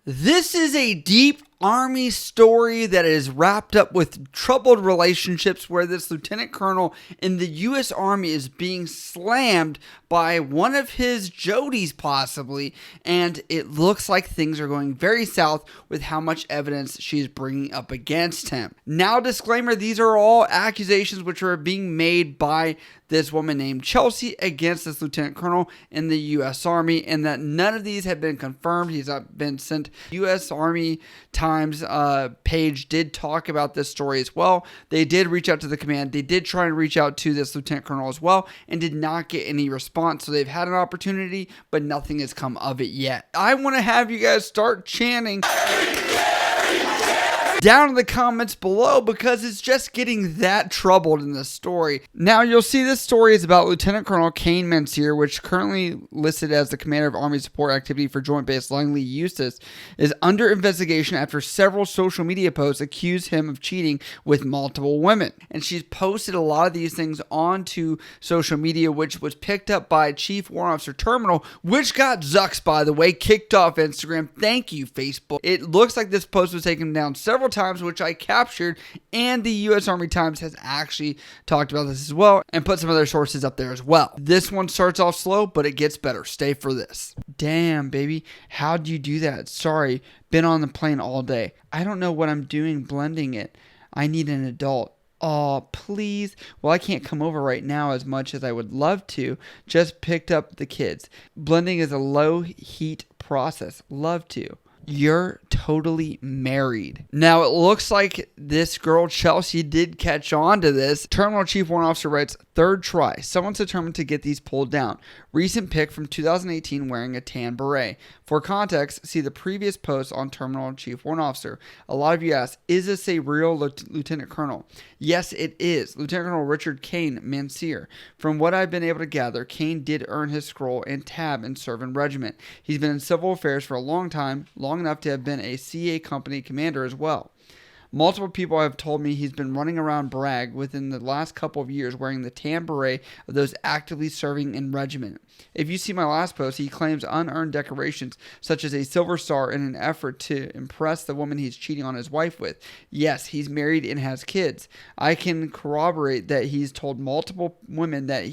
This is a deep Army story that is wrapped up with troubled relationships where this lieutenant colonel in the U.S. Army is being slammed by one of his Jodys possibly, and it looks like things are going very south with how much evidence she's bringing up against him. Now, disclaimer, these are all accusations which are being made by this woman named Chelsea against this lieutenant colonel in the U.S. Army, and that none of these have been confirmed. He's not been sent. U.S. Army Times page did talk about this story as well. They did reach out to the command. They did try and reach out to this lieutenant colonel as well and did not get any response. So they've had an opportunity, but nothing has come of it yet. I want to have you guys start chanting down in the comments below because it's just getting that troubled in this story. Now, you'll see this story is about Lieutenant Colonel Kane Manseer, which currently listed as the commander of Army Support Activity for Joint Base Langley, Eustis, is under investigation after several social media posts accuse him of cheating with multiple women. And she's posted a lot of these things onto social media, which was picked up by Chief Warrant Officer Terminal, which got Zucks, by the way, kicked off Instagram. Thank you, Facebook. It looks like this post was taken down several times, which I captured, and the U.S. Army Times has actually talked about this as well and put some other sources up there as well. This one starts off slow, but it gets better. Stay for this. Damn, baby. How'd you do that? Sorry, been on the plane all day. I don't know what I'm doing blending it. I need an adult. Oh, please. Well, I can't come over right now as much as I would love to. Just picked up the kids. Blending is a low heat process. Love to. You're totally married. Now, it looks like this girl, Chelsea, did catch on to this. Terminal Chief Warrant Officer writes, third try. Someone's determined to get these pulled down. Recent pic from 2018 wearing a tan beret. For context, see the previous post on Terminal Chief Warrant Officer. A lot of you ask, is this a real Lieutenant Colonel? Yes, it is. Lieutenant Colonel Richard Kane Manseer. From what I've been able to gather, Kane did earn his scroll and tab and serve in regiment. He's been in civil affairs for a long time, long enough to have been a CA company commander as well. Multiple people have told me he's been running around Bragg within the last couple of years wearing the tan beret of those actively serving in regiment. If you see my last post, he claims unearned decorations such as a silver star in an effort to impress the woman he's cheating on his wife with. Yes, he's married and has kids. I can corroborate that he's told multiple women that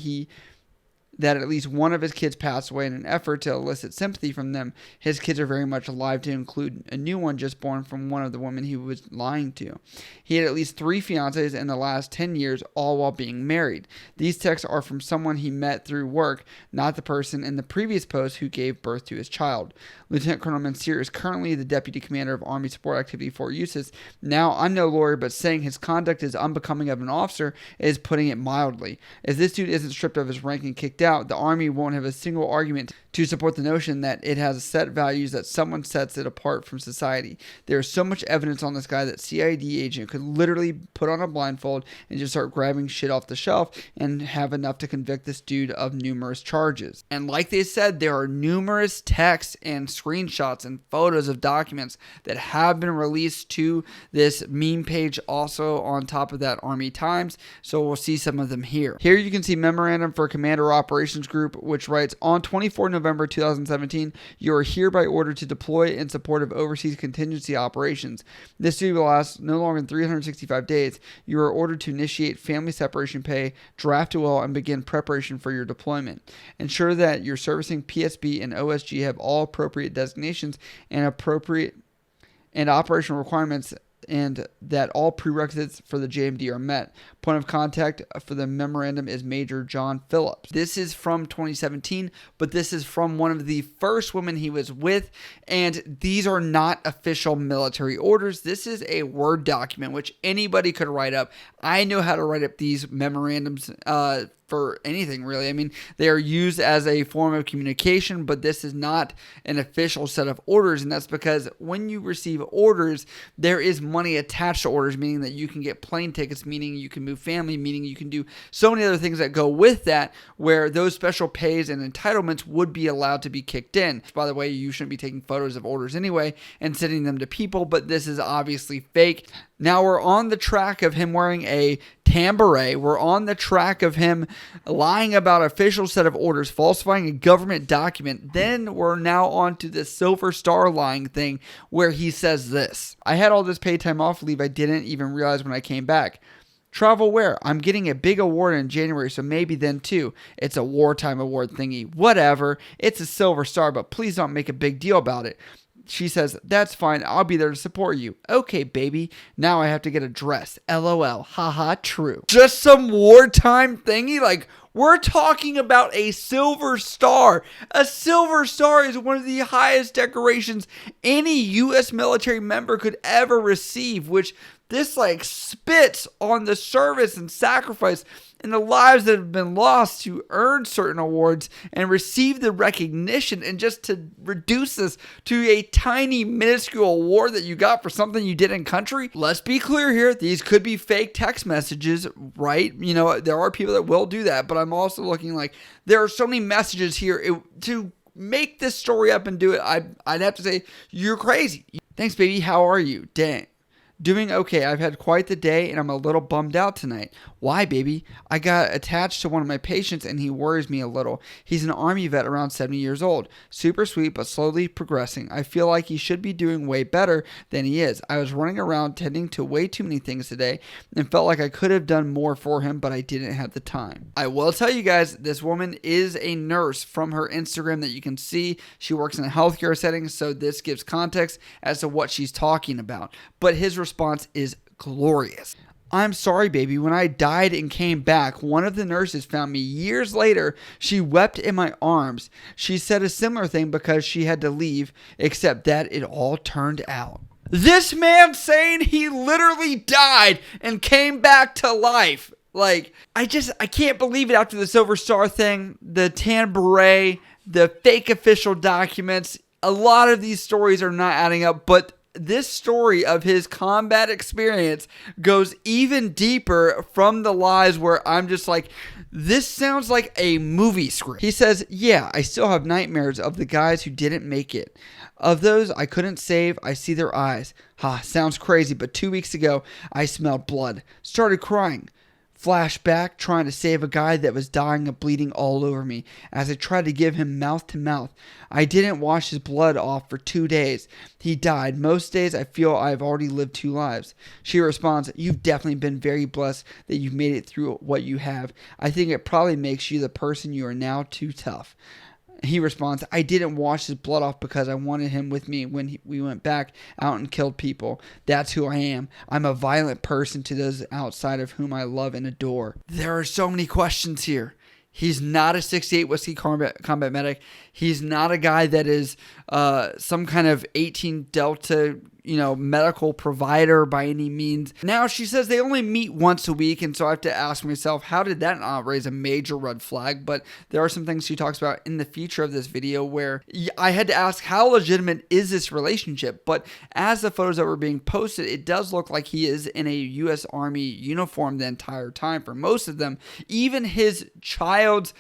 at least one of his kids passed away in an effort to elicit sympathy from them. His kids are very much alive, to include a new one just born from one of the women he was lying to. He had at least 3 fiancées in the last 10 years, all while being married. These texts are from someone he met through work, not the person in the previous post who gave birth to his child. Lieutenant Colonel Manseer is currently the Deputy Commander of Army Support Activity Fort Eustis. Now, I'm no lawyer, but saying his conduct is unbecoming of an officer is putting it mildly. If this dude isn't stripped of his rank and kicked out, the Army won't have a single argument to support the notion that it has set values that someone sets it apart from society. There is so much evidence on this guy that CID agent could literally put on a blindfold and just start grabbing shit off the shelf and have enough to convict this dude of numerous charges. And like they said, there are numerous texts and screenshots and photos of documents that have been released to this meme page, also on top of that Army Times. So we'll see some of them here. Here you can see Memorandum for Commander Operations Group, which writes, on 24 November 2017, you are hereby ordered to deploy in support of overseas contingency operations. This duty will last no longer than 365 days. You are ordered to initiate family separation pay, draft a will, and begin preparation for your deployment. Ensure that your servicing PSB and OSG have all appropriate designations and operational requirements, and that all prerequisites for the JMD are met. Point of contact for the memorandum is Major John Phillips. This is from 2017, but this is from one of the first women he was with, and these are not official military orders. This is a Word document, which anybody could write up. I know how to write up these memorandums for anything, really. I mean, they are used as a form of communication, but this is not an official set of orders, and that's because when you receive orders, there is money attached to orders, meaning that you can get plane tickets, meaning you can move family, meaning you can do so many other things that go with that, where those special pays and entitlements would be allowed to be kicked in. By the way, you shouldn't be taking photos of orders anyway and sending them to people, but this is obviously fake. Now we're on the track of him wearing a tan beret. We're on the track of him lying about official set of orders, falsifying a government document. Then we're now on to the Silver Star lying thing where he says this. I had all this paid time off leave I didn't even realize when I came back. Travel where? I'm getting a big award in January, so maybe then too. It's a wartime award thingy. Whatever. It's a Silver Star, but please don't make a big deal about it. She says, that's fine. I'll be there to support you. Okay, baby. Now I have to get a dress. LOL. Haha, true. Just some wartime thingy? Like, we're talking about a Silver Star. A Silver Star is one of the highest decorations any U.S. military member could ever receive, which this like spits on the service and sacrifice and the lives that have been lost to earn certain awards and receive the recognition, and just to reduce this to a tiny minuscule award that you got for something you did in country. Let's be clear here. These could be fake text messages, right? You know, there are people that will do that, but I'm also looking like there are so many messages here to make this story up and do it. I'd have to say you're crazy. Thanks, baby. How are you? Dang. Doing okay. I've had quite the day and I'm a little bummed out tonight. Why, baby? I got attached to one of my patients and he worries me a little. He's an Army vet around 70 years old. Super sweet, but slowly progressing. I feel like he should be doing way better than he is. I was running around tending to way too many things today and felt like I could have done more for him, but I didn't have the time. I will tell you guys, this woman is a nurse from her Instagram that you can see. She works in a healthcare setting, so this gives context as to what she's talking about. But his response is glorious. I'm sorry, baby. When I died and came back, one of the nurses found me years later. She wept in my arms. She said a similar thing because she had to leave, except that it all turned out. This man saying he literally died and came back to life. Like, I can't believe it after the Silver Star thing, the tan beret, the fake official documents. A lot of these stories are not adding up, but this story of his combat experience goes even deeper from the lies, where I'm just like, this sounds like a movie script. He says, yeah, I still have nightmares of the guys who didn't make it. Of those I couldn't save, I see their eyes. Sounds crazy, but 2 weeks ago, I smelled blood. Started crying. Flashback, trying to save a guy that was dying of bleeding all over me as I tried to give him mouth to mouth. I didn't wash his blood off for 2 days. He died. Most days I feel I've already lived 2 lives. She responds, you've definitely been very blessed that you've made it through what you have. I think it probably makes you the person you are now. Too tough. He responds, I didn't wash his blood off because I wanted him with me when we went back out and killed people. That's who I am. I'm a violent person to those outside of whom I love and adore. There are so many questions here. He's not a 68 Whiskey combat medic. He's not a guy that is some kind of 18 Delta, medical provider by any means. Now, she says they only meet once a week, and so I have to ask myself, how did that not raise a major red flag? But there are some things she talks about in the feature of this video where I had to ask, how legitimate is this relationship? But as the photos that were being posted, it does look like he is in a U.S. Army uniform the entire time for most of them. Even his child's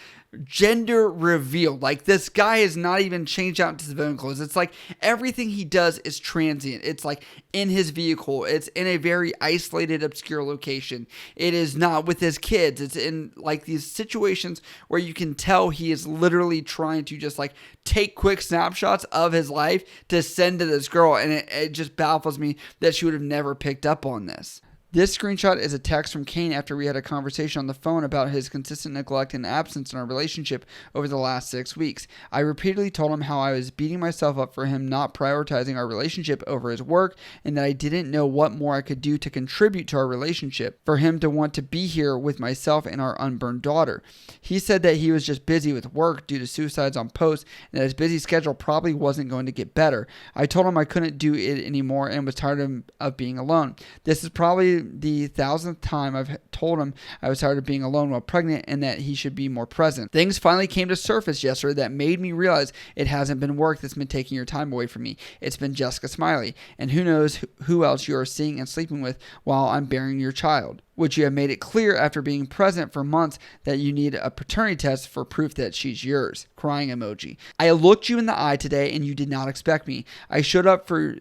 gender reveal, like, this guy has not even changed out into civilian clothes. It's like everything he does is transient. It's like in his vehicle, it's in a very isolated, obscure location. It is not with his kids. It's in like these situations where you can tell he is literally trying to just like take quick snapshots of his life to send to this girl, and it just baffles me that she would have never picked up on this. This screenshot is a text from Kane after we had a conversation on the phone about his consistent neglect and absence in our relationship over the last 6 weeks. I repeatedly told him how I was beating myself up for him not prioritizing our relationship over his work, and that I didn't know what more I could do to contribute to our relationship for him to want to be here with myself and our unborn daughter. He said that he was just busy with work due to suicides on post, and that his busy schedule probably wasn't going to get better. I told him I couldn't do it anymore and was tired of being alone. This is probably the 1000th time I've told him I was tired of being alone while pregnant and that he should be more present. Things finally came to surface yesterday that made me realize it hasn't been work that's been taking your time away from me. It's been Jessica Smiley, and who knows who else you are seeing and sleeping with while I'm bearing your child, which you have made it clear after being present for months that you need a paternity test for proof that she's yours. Crying emoji. I looked you in the eye today and you did not expect me. I showed up for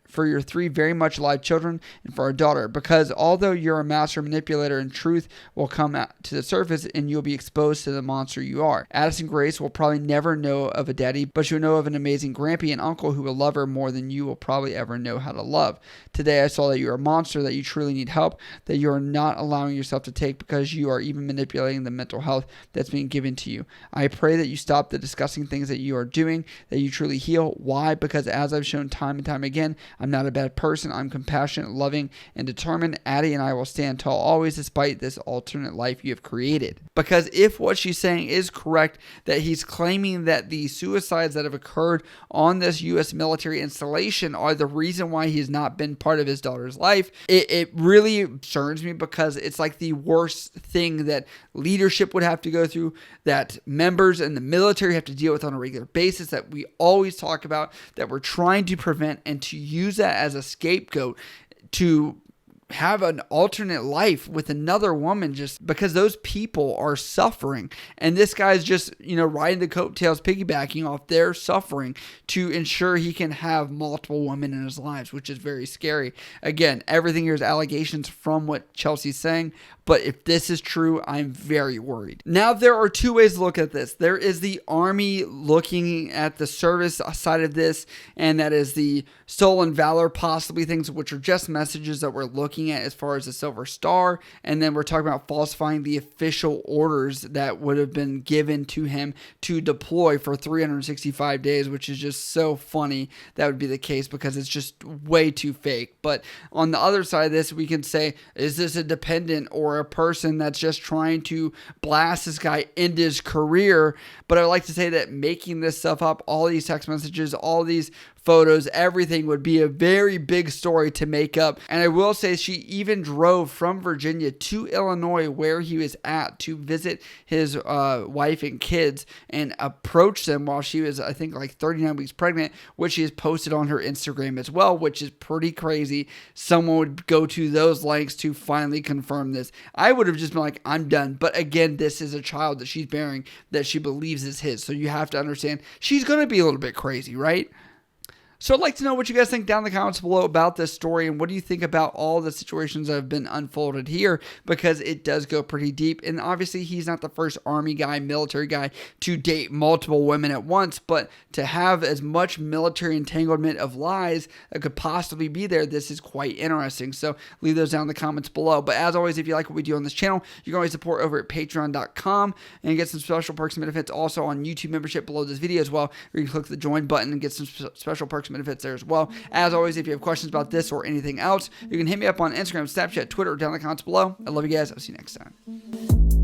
for your 3 very much alive children and for our daughter, because although you're a master manipulator, in truth will come out to the surface and you'll be exposed to the monster you are. Addison Grace will probably never know of a daddy, but she'll know of an amazing grampy and uncle who will love her more than you will probably ever know how to love. Today I saw that you're a monster, that you truly need help, that you are not allowing yourself to take because you are even manipulating the mental health that's being given to you. I pray that you stop the disgusting things that you are doing, that you truly heal. Why? Because as I've shown time and time again, I'm not a bad person. I'm compassionate, loving, and determined. Addie and I will stand tall always despite this alternate life you have created. Because if what she's saying is correct, that he's claiming that the suicides that have occurred on this U.S. military installation are the reason why he's not been part of his daughter's life, it really concerns me, because it's like the worst thing that leadership would have to go through, that members in the military have to deal with on a regular basis, that we always talk about, that we're trying to prevent, and to use that as a scapegoat to have an alternate life with another woman just because those people are suffering. And this guy's just, riding the coattails, piggybacking off their suffering to ensure he can have multiple women in his lives, which is very scary. Again, everything here is allegations from what Chelsea's saying, but if this is true, I'm very worried. Now, there are 2 ways to look at this. There is the Army looking at the service side of this, and that is the stolen valor, possibly things which are just messages that we're looking at as far as the Silver Star. And then we're talking about falsifying the official orders that would have been given to him to deploy for 365 days, which is just so funny that would be the case, because it's just way too fake. But on the other side of this, we can say, is this a dependent or a person that's just trying to blast this guy end his career? But I would like to say that making this stuff up, all these text messages, all these photos, everything would be a very big story to make up. And I will say she even drove from Virginia to Illinois, where he was at, to visit his wife and kids and approach them while she was, I think, like 39 weeks pregnant, which she has posted on her Instagram as well, which is pretty crazy. Someone would go to those lengths to finally confirm this. I would have just been like, I'm done. But again, this is a child that she's bearing that she believes is his. So you have to understand she's going to be a little bit crazy, right? So I'd like to know what you guys think down in the comments below about this story, and what do you think about all the situations that have been unfolded here, because it does go pretty deep. And obviously he's not the first Army guy, military guy to date multiple women at once, but to have as much military entanglement of lies that could possibly be there, this is quite interesting. So leave those down in the comments below. But as always, if you like what we do on this channel, you can always support over at patreon.com and get some special perks and benefits also on YouTube membership below this video as well, where you can click the join button and get some special perks and benefits there as well. As always, if you have questions about this or anything else, you can hit me up on Instagram, Snapchat, Twitter, or down in the comments below. I love you guys. I'll see you next time.